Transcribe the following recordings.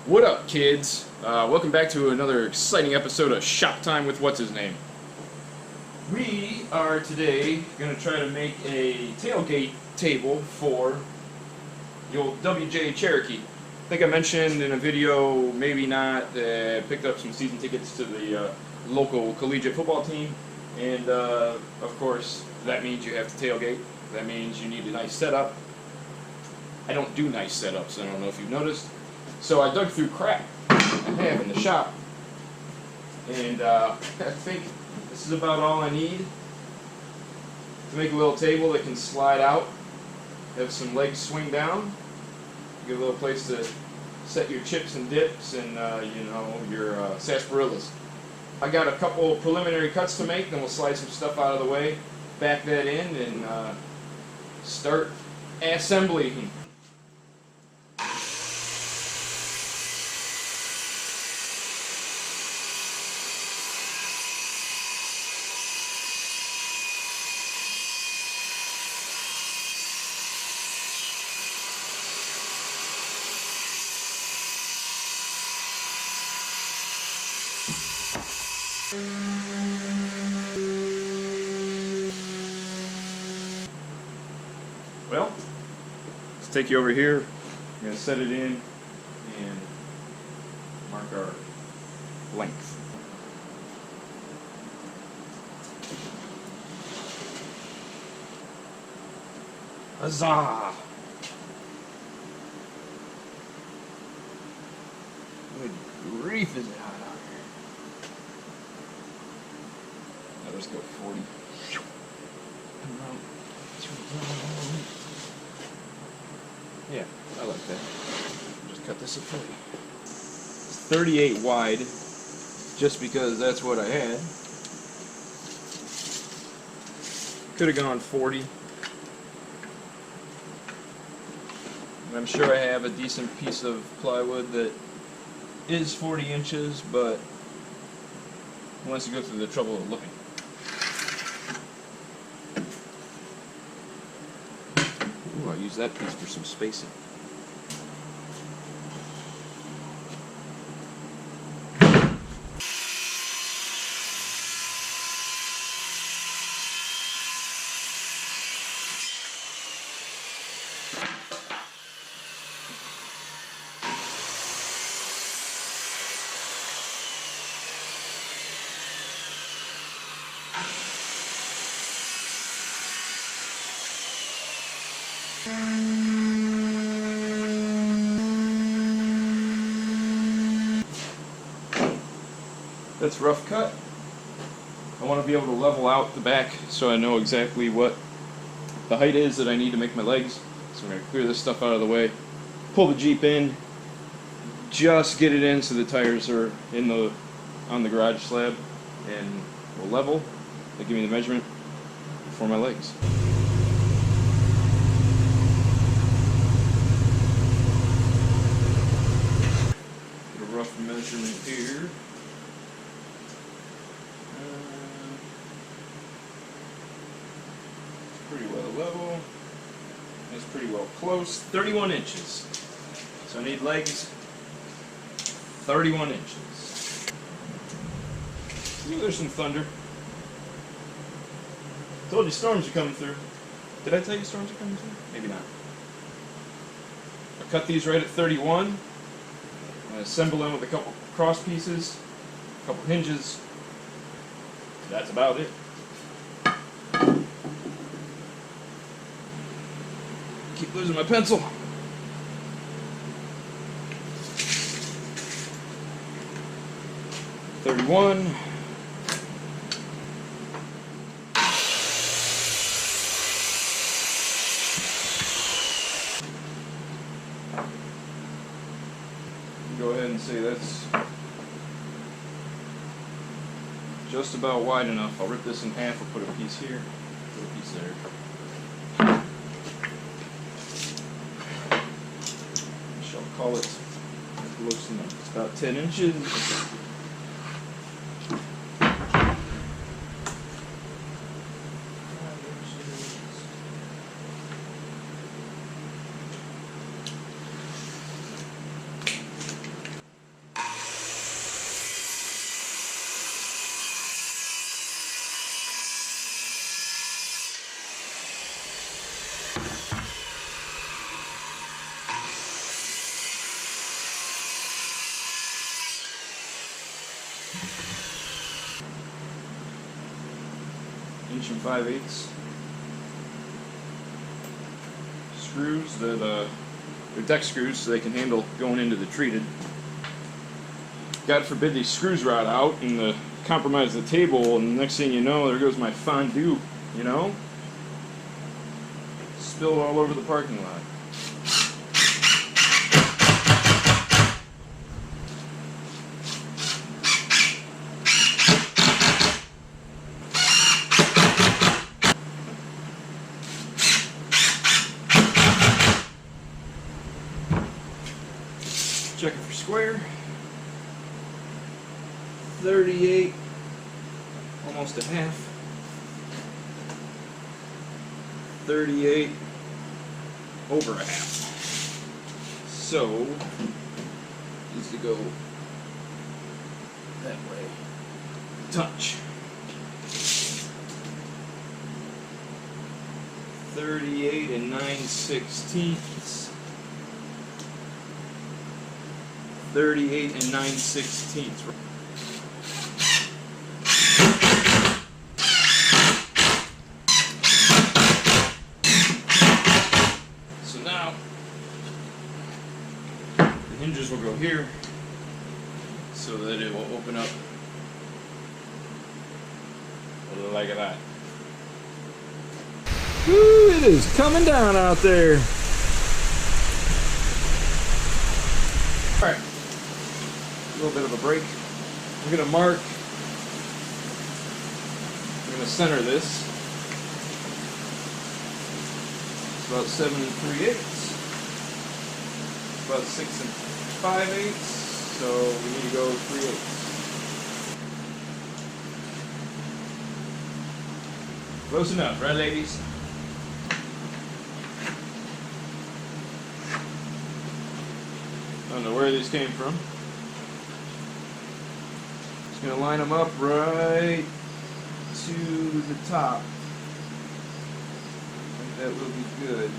What up, kids? Welcome back to another exciting episode of Shop Time with What's His Name. We are today going to try to make a tailgate table for the old WJ Cherokee. I think I mentioned in a video, maybe not, picked up some season tickets to the local collegiate football team, and of course that means you have to tailgate. That means you need a nice setup. I don't do nice setups, I don't know if you've noticed. So I dug through crap I have in the shop, and I think this is about all I need to make a little table that can slide out, have some legs swing down, give a little place to set your chips and dips and your sarsaparillas. I got a couple preliminary cuts to make, then we'll slide some stuff out of the way, back that in, and start assembling. Well, let's take you over here. I'm going to set it in and mark our length. Huzzah! Good grief, is it hot out here. Now let's go 40. Yeah, I like that. Just cut this at 40. It's 38 wide, just because that's what I had. Could have gone 40. And I'm sure I have a decent piece of plywood that is 40 inches, but unless you go through the trouble of looking. Ooh, I'll use that piece for some spacing. That's rough cut. I want to be able to level out the back so I know exactly what the height is that I need to make my legs. So I'm going to clear this stuff out of the way, pull the Jeep in, just get it in so the tires are on the garage slab, and we'll level. They'll give me the measurement for my legs. Get a rough measurement here. Pretty well level. That's pretty well close. 31 inches. So I need legs 31 inches. Ooh, there's some thunder. Told you storms are coming through. Did I tell you storms are coming through? Maybe not. I cut these right at 31. I assemble them with a couple cross pieces, a couple hinges. That's about it. Keep losing my pencil. $31. Go ahead and say that's just about wide enough. I'll rip this in half. I'll put a piece here, put a piece there. Call it close enough. It's about 10 inches. 1 5/8 screws that they're deck screws, so they can handle going into the treated. God forbid these screws rot out and compromise the table, and the next thing you know, there goes my fondue. You know, spilled all over the parking lot. Checking for square. 38, almost a half. 38, over a half. So, needs to go that way. Touch. 38 and 9/16. 38 and 9/16. So now the hinges will go here so that it will open up like that. Woo, it is coming down out there. Alright, a little bit of a break. I'm going to mark, I'm going to center this. It's about 7 3/8. It's about 6 5/8. So we need to go 3/8. Close enough, right, ladies? I don't know where these came from. Just gonna line them up right to the top. I think that will be good.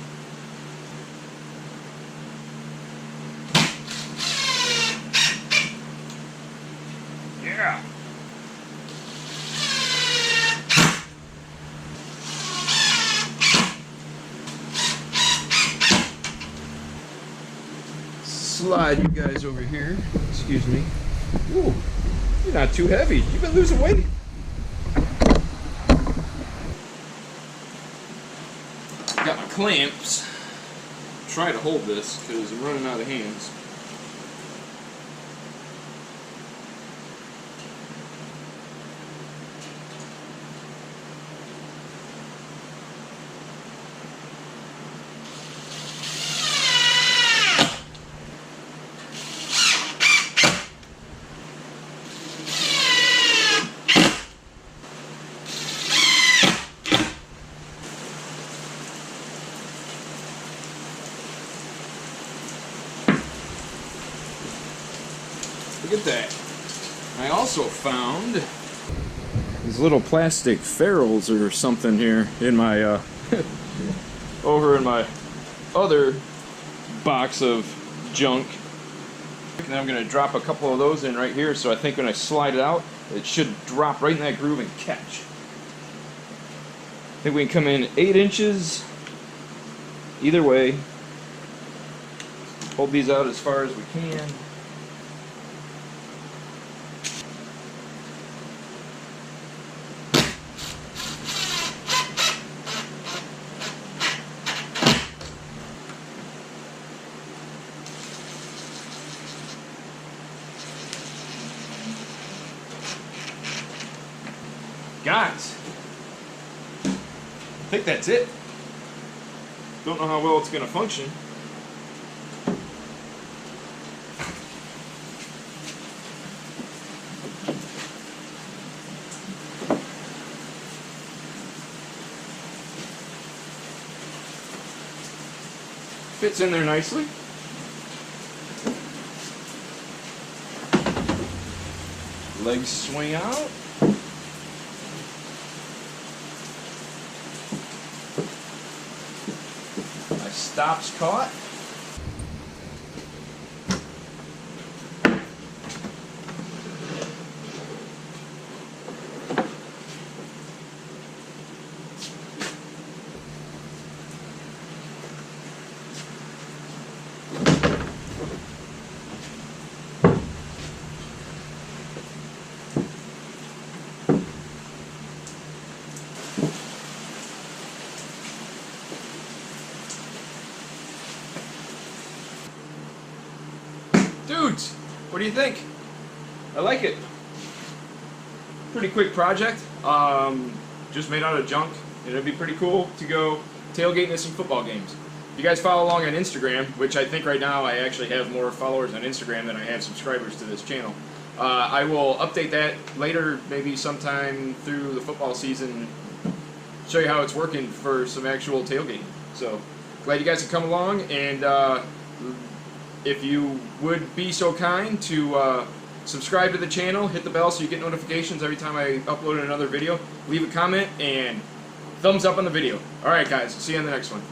Yeah. Slide you guys over here. Excuse me. Ooh, you're not too heavy. You've been losing weight. Got my clamps. Try to hold this because I'm running out of hands. Look at that. I also found these little plastic ferrules or something here in my over in my other box of junk. And I'm going to drop a couple of those in right here, so I think when I slide it out, it should drop right in that groove and catch. I think we can come in 8 inches either way. Hold these out as far as we can. Guys, I think that's it. Don't know how well it's going to function. Fits in there nicely. Legs swing out. My stop's caught. Dudes, what do you think? I like it. Pretty quick project. Just made out of junk. It'd be pretty cool to go tailgating at some football games. If you guys follow along on Instagram, which I think right now I actually have more followers on Instagram than I have subscribers to this channel, I will update that later, maybe sometime through the football season, show you how it's working for some actual tailgating. So, glad you guys have come along, and if you would be so kind to subscribe to the channel, hit the bell so you get notifications every time I upload another video, leave a comment, and thumbs up on the video. Alright guys, see you on the next one.